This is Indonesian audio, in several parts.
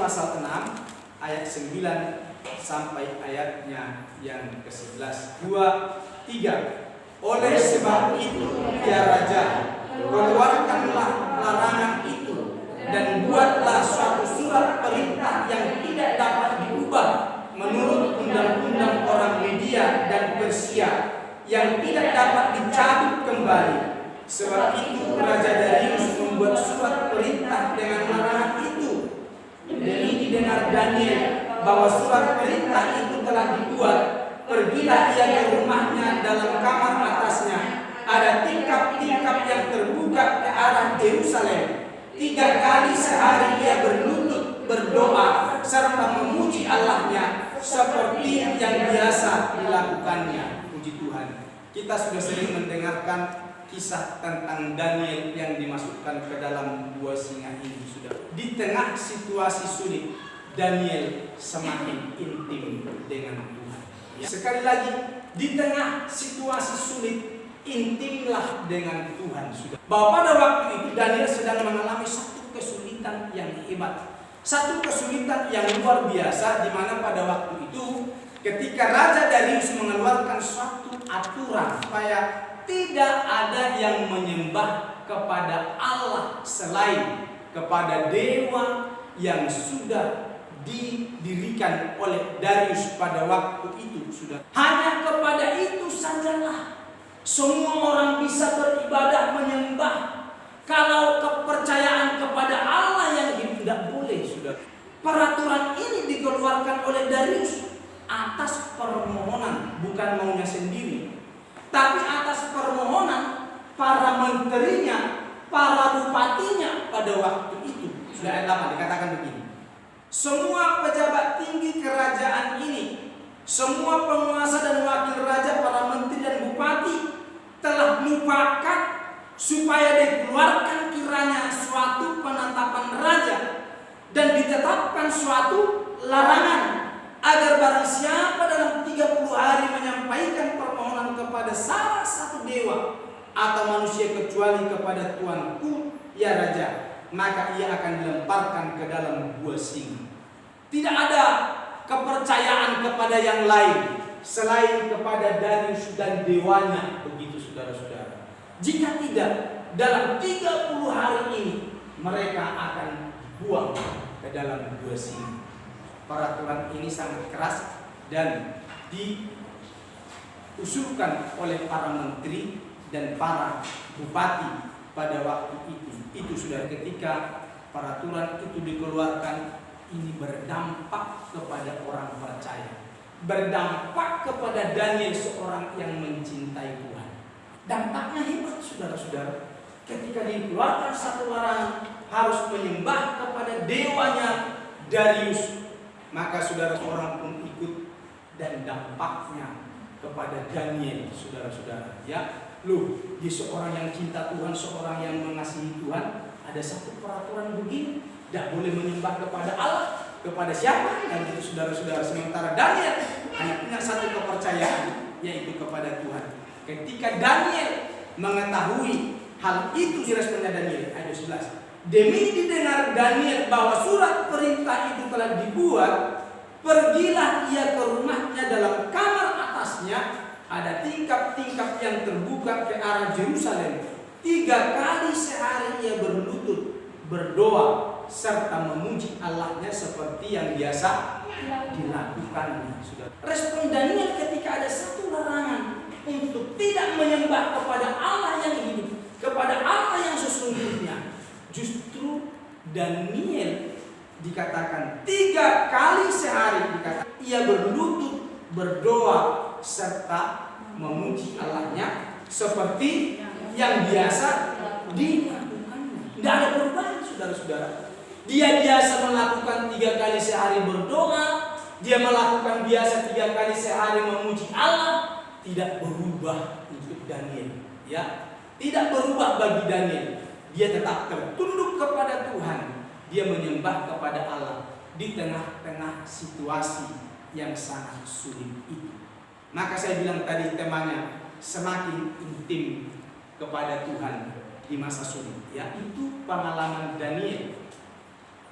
pasal 6 ayat 9 sampai ayatnya yang ke-11. 2, 3. Oleh sebab itu ya Raja, keluarkanlah larangan itu dan buatlah suatu surat perintah yang tidak dapat diubah menurut undang-undang orang Media dan Persia, yang tidak dapat dicabut kembali. Sebab itu Raja Darius membuat surat perintah dengan larangan itu. Demi didengar Daniel bahwa surat perintah itu telah dibuat, pergilah ia ke rumahnya dalam kamar atasnya. Ada tingkap-tingkap yang terbuka ke arah Yerusalem. 3 kali sehari ia berlutut berdoa serta memuji Allahnya seperti yang biasa dilakukannya. Puji Tuhan. Kita sudah sering mendengarkan kisah tentang Daniel yang dimasukkan ke dalam gua singa ini. Sudah di tengah situasi sulit, Daniel semakin intim dengan Tuhan. Ya. Sekali lagi, di tengah situasi sulit, intimlah dengan Tuhan. Sudah. Bahwa pada waktu itu Daniel sedang mengalami satu kesulitan yang hebat, satu kesulitan yang luar biasa, di mana pada waktu itu ketika Raja Darius mengeluarkan suatu aturan supaya tidak ada yang menyembah kepada Allah selain kepada dewa yang sudah didirikan oleh Darius pada waktu itu. Sudah hanya kepada itu sajalah semua orang bisa beribadah menyembah. Kalau kepercayaan kepada Allah yang hidup tidak boleh. Sudah peraturan ini dikeluarkan oleh Darius atas permohonan, bukan maunya sendiri, tapi atas permohonan para menterinya, para bupatinya pada waktu itu. Sudah ayat 8 dikatakan begini. Semua pejabat tinggi kerajaan ini, semua penguasa dan wakil raja, para menteri dan bupati telah mufakat supaya dikeluarkan kiranya suatu penetapan raja dan ditetapkan suatu larangan agar barang siapa dalam 30 hari menyampaikan permohonan kepada salah satu dewa atau manusia kecuali kepada Tuanku ya Raja, maka ia akan dilemparkan ke dalam gua singa. Tidak ada kepercayaan kepada yang lain selain kepada Darius dan dewanya. Begitu saudara-saudara. Jika tidak, dalam 30 hari ini mereka akan buang ke dalam gua singa. Peraturan ini sangat keras dan diusulkan oleh para menteri dan para bupati pada waktu itu. Itu sudah ketika peraturan itu dikeluarkan, ini berdampak kepada orang percaya, berdampak kepada Daniel, seorang yang mencintai Tuhan. Dampaknya hebat saudara-saudara. Ketika dikeluarkan satu larangan harus menyembah kepada dewanya Darius, maka saudara seorang pun ikut, dan dampaknya kepada Daniel, saudara-saudara. Ya, dia seorang yang cinta Tuhan, seorang yang mengasihi Tuhan. Ada satu peraturan begini, tidak boleh menyembah kepada Allah, kepada siapa? Dan itu saudara-saudara. Sementara Daniel hanya punya satu kepercayaan, yaitu kepada Tuhan. Ketika Daniel mengetahui hal itu, diresponnya Daniel ayat 11. Demi didengar Daniel bahwa surat perintah itu telah dibuat, pergilah ia ke rumahnya dalam kamar atasnya. Ada tingkap-tingkap yang terbuka ke arah Yerusalem. 3 kali sehari ia berlutut berdoa serta memuji Allahnya seperti yang biasa dilakukannya. Sudah. Respon Daniel ketika ada satu larangan untuk tidak menyembah kepada Allah yang hidup, kepada Allah yang sesungguhnya, justru Daniel dikatakan 3 kali sehari dikatakan ia berlutut berdoa serta memuji Allahnya seperti yang biasa dilakukannya. Tidak ada perubahan saudara-saudara. Dia biasa melakukan 3 kali sehari berdoa, dia melakukan biasa 3 kali sehari memuji Allah. Tidak berubah untuk Daniel, ya, tidak berubah bagi Daniel. Dia tetap tertunduk kepada Tuhan. Dia menyembah kepada Allah di tengah-tengah situasi yang sangat sulit itu. Maka saya bilang tadi temanya semakin intim kepada Tuhan di masa sulit. Ya, itu pengalaman Daniel.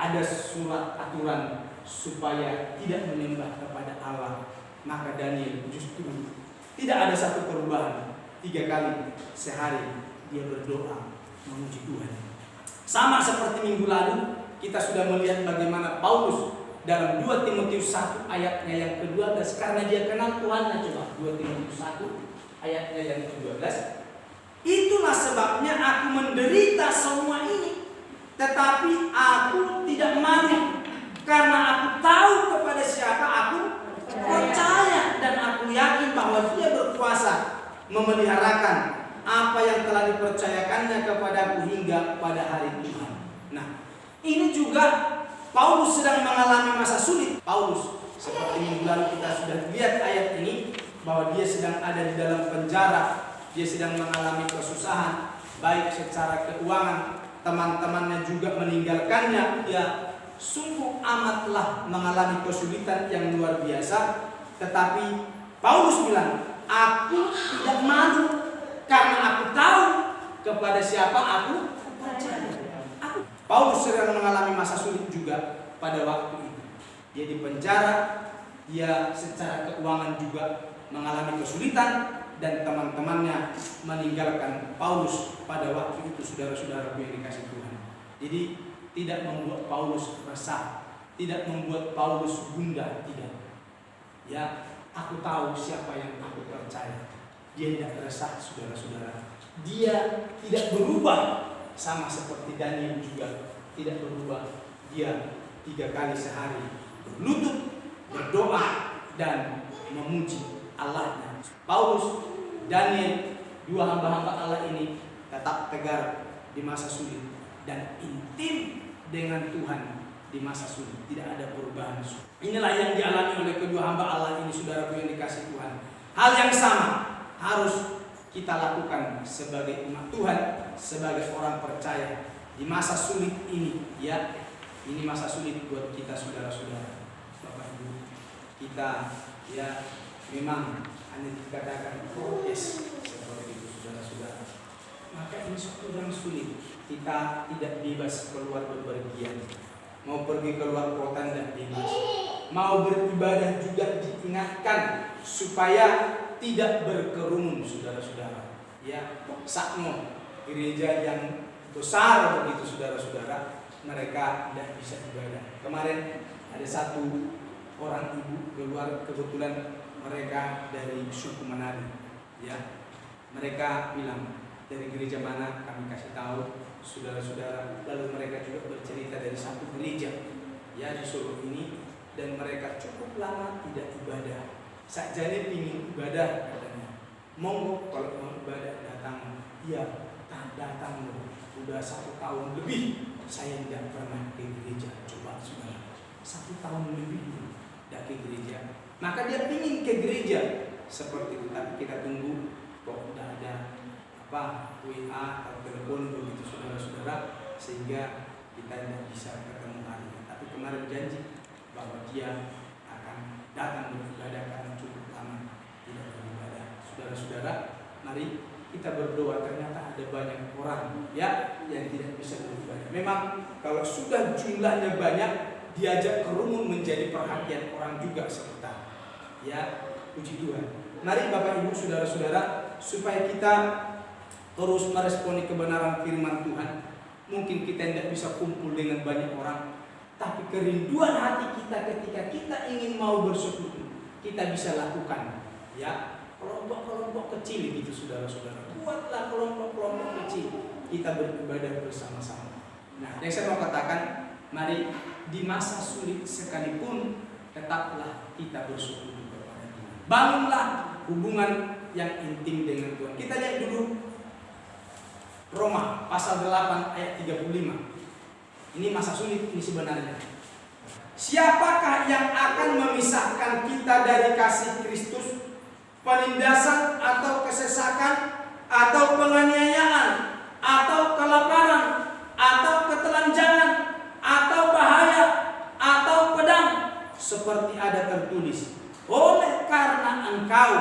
ada surat aturan supaya tidak menyembah kepada Allah, maka Daniel justru tidak ada satu perubahan. 3 kali sehari dia berdoa memuji Tuhan. Sama seperti minggu lalu kita sudah melihat bagaimana Paulus dalam 2 Timotius 1 ayatnya yang ke-12, karena dia kenal Tuhannya. Coba 2 Timotius 1 ayatnya yang ke-12. Itulah sebabnya aku menderita semua ini, tetapi aku tidak malu, karena aku tahu kepada siapa aku percaya, dan aku yakin bahwa Dia berkuasa memeliharakan apa yang telah dipercayakannya kepadaku hingga pada hari Tuhan. Nah, ini juga Paulus sedang mengalami masa sulit. Paulus, seperti minggu lalu kita sudah lihat ayat ini, bahwa dia sedang ada di dalam penjara, dia sedang mengalami kesusahan, baik secara keuangan, teman-temannya juga meninggalkannya. Dia sungguh amatlah mengalami kesulitan yang luar biasa. Tetapi Paulus bilang, aku tidak malu, karena aku tahu kepada siapa aku percaya. Paulus sedang mengalami masa sulit juga pada waktu itu. Dia di penjara, dia secara keuangan juga mengalami kesulitan, dan teman-temannya meninggalkan Paulus pada waktu itu, saudara-saudara yang dikasih Tuhan. Jadi tidak membuat Paulus resah, tidak membuat Paulus gundah, tidak. Ya, aku tahu siapa yang aku percaya. Dia tidak resah, saudara-saudara. Dia tidak berubah, sama seperti Daniel juga tidak berubah. Dia 3 kali sehari berlutut, berdoa, dan memuji Allahnya. Paulus, Daniel, 2 hamba-hamba Allah ini tetap tegar di masa sulit dan intim dengan Tuhan di masa sulit. Tidak ada perubahan. Inilah yang dialami oleh kedua hamba Allah ini, saudaraku yang dikasih Tuhan. Hal yang sama harus kita lakukan sebagai umat Tuhan, sebagai orang percaya di masa sulit ini. Ya, ini masa sulit buat kita, saudara-saudara, Bapak Ibu. Kita ya memang hanya dikatakan protes seperti itu, saudara-saudara. Maka ini suatu yang sulit. Kita tidak bebas keluar bepergian. Mau pergi keluar kota tidak bebas. Mau beribadah juga diingatkan supaya tidak berkerumun, saudara-saudara. Ya, sakmo gereja yang besar begitu, saudara-saudara, mereka tidak bisa ibadah. Kemarin ada satu orang ibu keluar, kebetulan mereka dari suku Manado. Ya, mereka bilang dari gereja mana, kami kasih tahu, saudara-saudara. Lalu mereka juga bercerita dari satu gereja ya di Solo ini, dan mereka cukup lama tidak ibadah. Sakjane pingin ibadah katanya. Monggo kalau mau ibadah datang. Iya, datang loh. Udah 1 tahun lebih saya tidak pernah ke gereja. Coba saudara, 1 tahun lebih tidak ke gereja. Maka dia pingin ke gereja seperti itu. Tapi kita tunggu kok tidak ada WA atau telepon begitu, saudara-saudara, sehingga kita tidak bisa ketemu hari. Tapi kemarin janji bahwa dia akan datang beribadah karena cukup lama tidak beribadah. Saudara-saudara, mari kita berdoa. Ternyata ada banyak orang ya yang tidak bisa beribadah. Memang kalau sudah jumlahnya banyak, diajak kerumun menjadi perhatian orang juga sekitar. Ya, puji Tuhan. Mari Bapak Ibu, saudara-saudara, supaya kita terus meresponi kebenaran firman Tuhan. Mungkin kita tidak bisa kumpul dengan banyak orang, tapi kerinduan hati kita ketika kita ingin mau bersekutu, kita bisa lakukan. Ya, kelompok-kelompok kecil gitu, saudara-saudara. Buatlah kelompok-kelompok kecil, kita beribadah bersama-sama. Nah, yang saya mau katakan, mari di masa sulit sekalipun tetaplah kita bersekutu kepada Tuhan. Bangunlah hubungan yang intim dengan Tuhan. Kita lihat dulu Roma pasal 8 ayat 35. Ini masa sulit ini sebenarnya. Siapakah yang akan memisahkan kita dari kasih Kristus? Penindasan atau kesesakan, atau penganiayaan, atau kelaparan, atau ketelanjangan, atau bahaya, atau pedang, seperti ada tertulis, oleh karena Engkau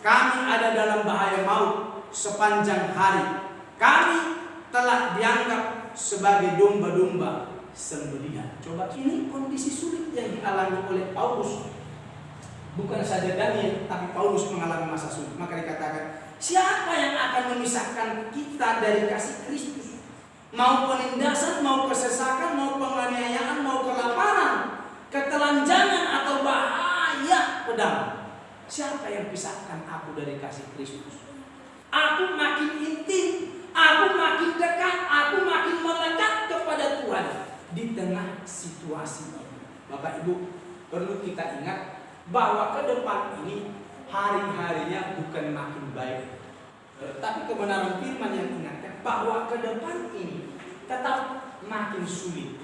kami ada dalam bahaya maut sepanjang hari. Kami telah dianggap sebagai domba-domba sembelihan. Coba, ini kondisi sulit yang dialami oleh Paulus. Bukan saja Daniel, tapi Paulus mengalami masa sulit. Maka dikatakan, siapa yang akan memisahkan kita dari kasih Kristus? Mau penindasan, mau kesesakan, mau penganiayaan, mau kelaparan, ketelanjangan atau bahaya pedang. Siapa yang pisahkan aku dari kasih Kristus? Aku makin intim, aku makin dekat, aku makin melekat kepada Tuhan di tengah situasi ini. Bapak Ibu, perlu kita ingat bahwa ke depan ini hari-harinya bukan makin baik, tapi kebenaran firman yang ingatkan bahwa ke depan ini tetap makin sulit.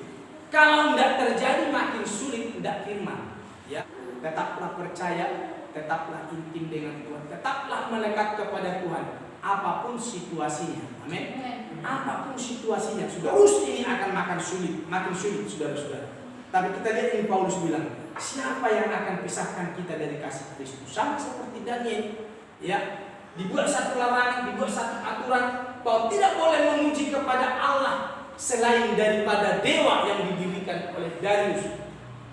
Kalau tidak terjadi makin sulit, tidak firman. Ya, tetaplah percaya, tetaplah intim dengan Tuhan, tetaplah melekat kepada Tuhan, apapun situasinya. Amin. Apapun situasinya, terus ini akan makin sulit, saudara-saudara. Tapi kita lihat ini Paulus bilang, siapa yang akan pisahkan kita dari kasih Kristus? Sama seperti Daniel, ya, dibuat satu larangan, dibuat satu aturan bahwa tidak boleh memuji kepada Allah selain daripada dewa yang didirikan oleh Darius.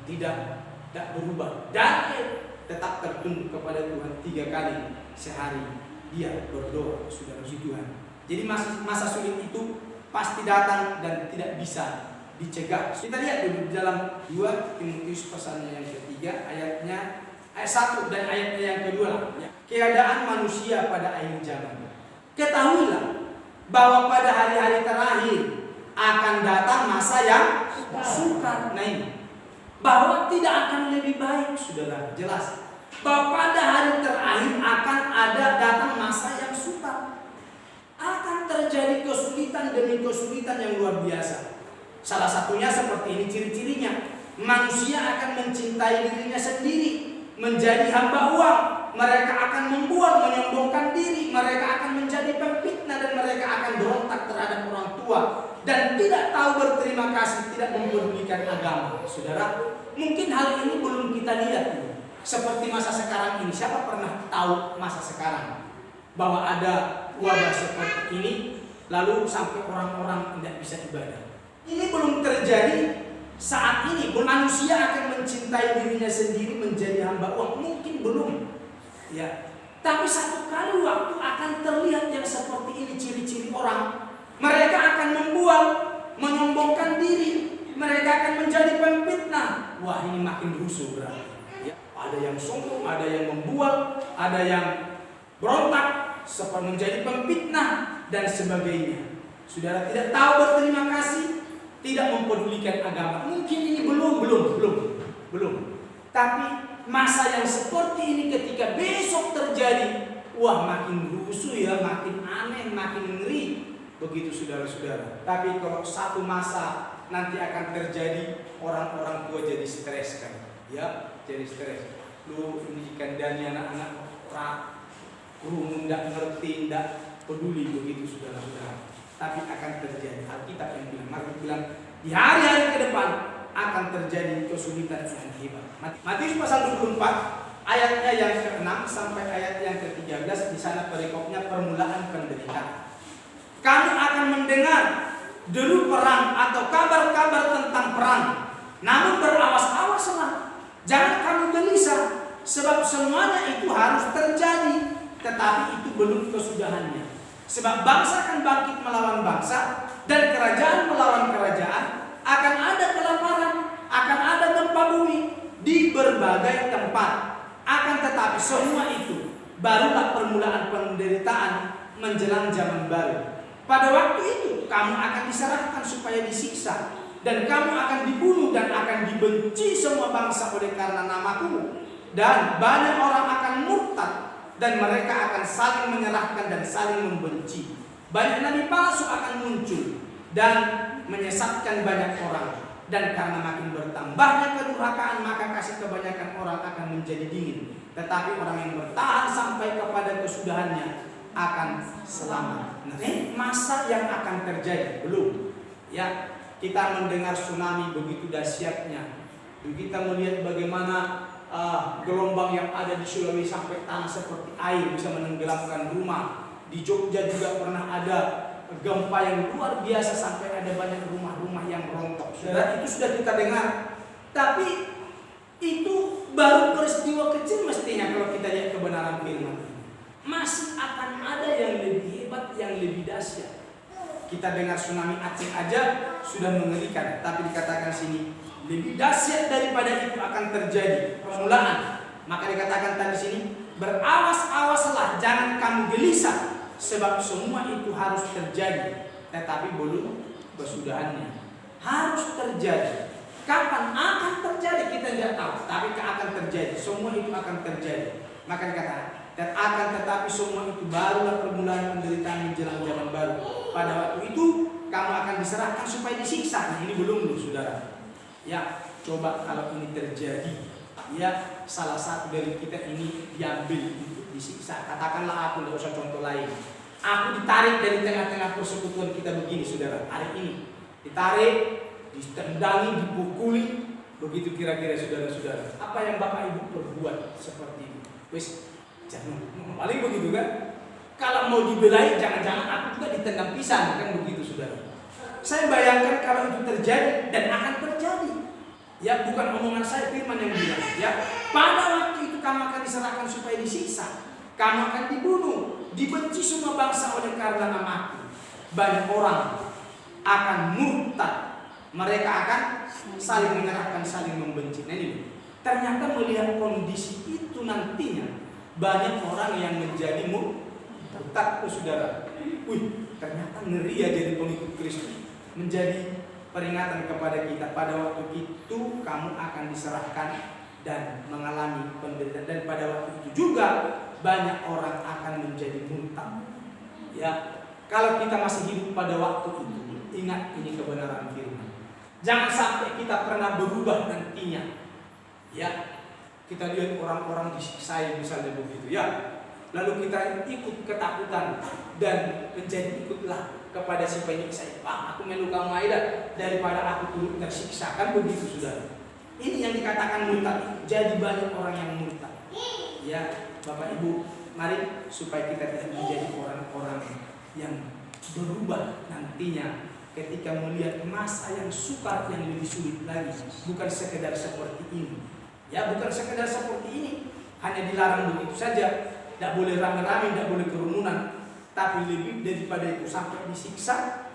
Tidak berubah. Daniel tetap tertunduk kepada Tuhan 3 kali sehari dia berdoa, saudara Tuhan. Jadi masa sulit itu pasti datang dan tidak bisa dicegah. Kita lihat dulu dalam 2 Timotius pasalnya yang ketiga ayat 1 dan ayatnya yang kedua. Keadaan manusia pada akhir zaman. Ketahuilah bahwa pada hari-hari terakhir akan datang masa yang sukar. Nah ini, bahwa tidak akan lebih baik, saudara. Jelas bahwa pada hari terakhir akan ada datang masa yang sukar. Akan terjadi kesulitan demi kesulitan yang luar biasa. Salah satunya seperti ini ciri-cirinya. Manusia akan mencintai dirinya sendiri, menjadi hamba uang. Mereka akan membuang, menyombongkan diri. Mereka akan menjadi pemfitnah dan mereka akan berontak terhadap orang tua dan tidak tahu berterima kasih, tidak mempedulikan agama. Saudara, mungkin hal ini belum kita lihat. Seperti masa sekarang ini, siapa pernah tahu masa sekarang bahwa ada wabah seperti ini, lalu sampai orang-orang tidak bisa ibadah? Ini belum terjadi saat ini. Manusia akan mencintai dirinya sendiri, menjadi hamba uang. Mungkin belum, ya. Tapi satu kali waktu akan terlihat yang seperti ini ciri-ciri orang. Mereka akan membuang, menyombongkan diri. Mereka akan menjadi pemfitnah. Wah, ini makin rusuh berarti. Ya. Ada yang sombong, ada yang membuang, ada yang berontak, seperti menjadi pemfitnah dan sebagainya. Saudara tidak tahu berterima kasih, tidak mempedulikan agama. Mungkin ini belum. Tapi masa yang seperti ini ketika besok terjadi, wah makin rusuh ya, makin aneh, makin ngeri. Begitu saudara-saudara. Tapi kalau satu masa nanti akan terjadi, orang-orang tua jadi stres kan. Ya, jadi stres. Lu ini kandani anak-anak kurung tidak ngerti, tidak peduli, begitu saudara-saudara. Tapi akan terjadi. Alkitab yang bilang di hari-hari ke depan akan terjadi kesulitan yang hebat. Matius pasal 24 ayatnya yang ke-6 sampai ayat yang ke-13, di sana perikopnya permulaan penderitaan. Kamu akan mendengar deru perang atau kabar-kabar tentang perang. Namun berawas-awaslah, jangan kamu gelisah, sebab semuanya itu harus terjadi, tetapi itu belum kesudahannya. Sebab bangsa akan bangkit melawan bangsa dan kerajaan melawan kerajaan. Akan ada kelaparan, akan ada gempa bumi di berbagai tempat. Akan tetapi semua itu barulah permulaan penderitaan menjelang zaman baru. Pada waktu itu kamu akan diserahkan supaya disiksa, dan kamu akan dibunuh dan akan dibenci semua bangsa oleh karena namaku. Dan banyak orang akan murtad, dan mereka akan saling menyerahkan dan saling membenci. Banyak nabi palsu akan muncul dan menyesatkan banyak orang. Dan karena makin bertambahnya kedurhakaan, maka kasih kebanyakan orang akan menjadi dingin. Tetapi orang yang bertahan sampai kepada kesudahannya akan selamat. Nah, ini masa yang akan terjadi belum? Ya, kita mendengar tsunami begitu dahsyatnya. Kita melihat bagaimana gelombang yang ada di Sulawesi sampai tanah seperti air bisa menenggelamkan rumah. Di Jogja juga pernah ada gempa yang luar biasa sampai ada banyak rumah-rumah seperti yang rontok. Saudara, itu sudah kita dengar. Tapi itu baru peristiwa kecil mestinya kalau kita lihat kebenaran firman ini. Masih akan ada yang lebih hebat, yang lebih dahsyat. Kita dengar tsunami Aceh aja sudah mengerikan, tapi dikatakan sini lebih dahsyat daripada itu akan terjadi permulaan. Maka dikatakan tadi sini, berawas-awaslah, jangan kamu gelisah, sebab semua itu harus terjadi, tetapi belum kesudahannya. Harus terjadi. Kapan akan terjadi kita tidak tahu, tapi akan terjadi. Semua itu akan terjadi. Maka dikatakan, dan akan tetapi semua itu barulah permulaan penderitaan menjelang zaman baru. Pada waktu itu kamu akan diserahkan supaya disiksa. Nah, ini belum loh saudara. Ya, coba kalau ini terjadi, ya salah satu dari kita ini diambil untuk disiksa. Katakanlah aku, tidak usah contoh lain. Aku ditarik dari tengah-tengah persekutuan kita begini saudara. Hari ini ditarik, ditendangi, dipukuli, begitu kira-kira saudara-saudara. Apa yang Bapak Ibu perbuat seperti ini? Wes, jangan paling begitu kan? Kalau mau dibelai, jangan-jangan aku juga ditendang pisang, kan begitu saudara. Saya bayangkan kalau itu terjadi dan akan terjadi. Ya, bukan omongan saya, firman yang bilang. Ya, pada waktu itu kamu akan diserahkan supaya disiksa. Kamu akan dibunuh, dibenci semua bangsa oleh karena namaku. Banyak orang akan murtad. Mereka akan saling menyerahkan, saling membenci. Nah ini, ternyata melihat kondisi itu nantinya banyak orang yang menjadi murtad, saudara. Wih, ternyata ngeri ya jadi pengikut Kristus. Menjadi peringatan kepada kita, pada waktu itu kamu akan diserahkan dan mengalami penderitaan. Dan pada waktu itu juga banyak orang akan menjadi murtad. Ya, kalau kita masih hidup pada waktu itu, ingat ini kebenaran firman. Jangan sampai kita pernah berubah nantinya. Ya, kita lihat orang-orang disiksa misalnya begitu ya. Lalu kita ikut ketakutan dan menjadi ikutlah kepada si penyiksa. Aku melu kamu aida daripada aku turut tersiksa, kan begitu saudara. Ini yang dikatakan murtad. Jadi banyak orang yang murtad. Ya, Bapak Ibu, mari supaya kita tidak menjadi orang-orang yang berubah nantinya ketika melihat masa yang sukar, yang lebih sulit lagi. Bukan sekedar seperti ini. Ya, bukan sekedar seperti ini. Hanya dilarang begitu saja. Tidak boleh rame-rame, tidak boleh kerumunan. Tapi lebih daripada itu sampai disiksa.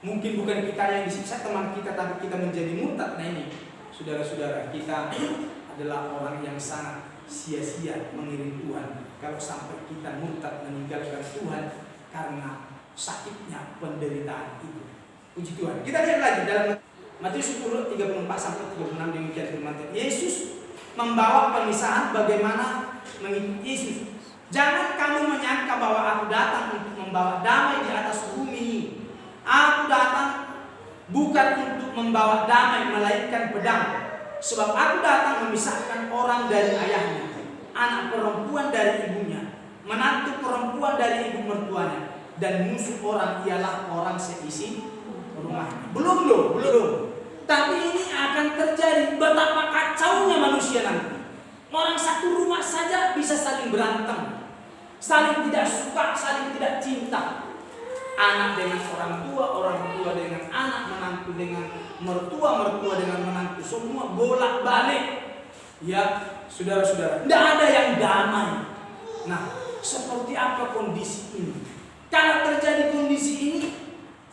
Mungkin bukan kita yang disiksa, teman kita, tapi kita menjadi murtad. Nah ini, saudara-saudara, kita adalah orang yang sangat sia-sia mengiring Tuhan kalau sampai kita murtad meninggalkan Tuhan karena sakitnya penderitaan itu. Puji Tuhan. Kita lihat lagi dalam Matius 10 34 sampai 36 demikian firman Tuhan. Yesus membawa pemisahan bagaimana mengikuti Yesus. Jangan kamu menyangka bahwa aku datang untuk membawa damai di atas bumi. Aku datang bukan untuk membawa damai melainkan pedang. Sebab aku datang memisahkan orang dari ayahnya, anak perempuan dari ibunya, menantu perempuan dari ibu mertuanya, dan musuh orang ialah orang seisi rumahnya. Belum loh, belum. Tapi ini akan terjadi. Betapa kacaunya manusia nanti. Orang satu rumah saja bisa saling berantem, saling tidak suka, saling tidak cinta. Anak dengan orang tua dengan anak, menantu dengan mertua, mertua dengan menantu, semua bolak-balik. Ya, saudara-saudara, tidak ada yang damai. Nah, seperti apa kondisi ini? Kalau terjadi kondisi ini,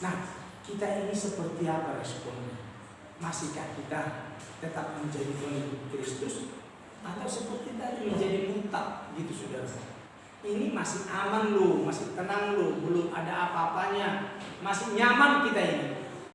nah, kita ini seperti apa responnya? Masihkah kita tetap menjadi pengikut Kristus? Atau seperti tadi menjadi murtad gitu saudara? Ini masih aman loh, masih tenang loh, belum ada apa-apanya, masih nyaman kita ini.